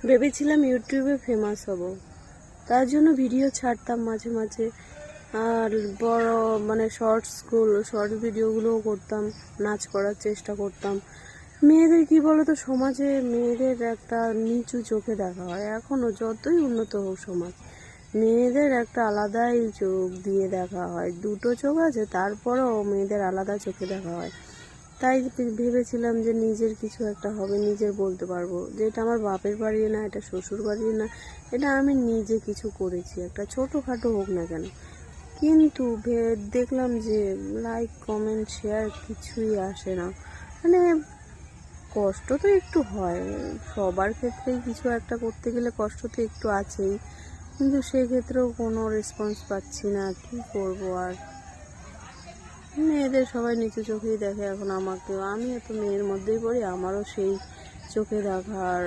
ভেবেছিলাম ইউটিউবে ফেমাস হব, তার জন্য ভিডিও ছাড়তাম মাঝে মাঝে। আর বড় শর্ট ভিডিওগুলোও করতাম, নাচ করার চেষ্টা করতাম। মেয়েদের কি বলতো, সমাজে মেয়েদের একটা নিচু চোখে দেখা হয় এখনও, যতই উন্নত হোক সমাজ, মেয়েদের একটা আলাদাই চোখ দিয়ে দেখা হয়। দুটো চোখ আছে, তারপরেও মেয়েদের আলাদা চোখে দেখা হয়। তাই ভেবেছিলাম যে নিজের কিছু একটা হবে, নিজের বলতে পারবো যে এটা আমার বাপের বাড়ি না, এটা শ্বশুর বাড়ি না, এটা আমি নিজে কিছু করেছি, একটা ছোটোখাটো হোক না কেন। কিন্তু দেখলাম যে লাইক কমেন্ট শেয়ার কিছুই আসে না। মানে কষ্ট তো একটু হয়, সবার ক্ষেত্রেই কিছু একটা করতে গেলে কষ্ট তো একটু আছেই, কিন্তু সেক্ষেত্রেও কোনো রেসপন্স পাচ্ছি না। কি করব আর? মেয়েদের সবাই নিচু চোখেই দেখে এখন আমাকেও, আমিও তো মেয়ের মধ্যেই পড়ি, আমারও সেই চোখে দেখার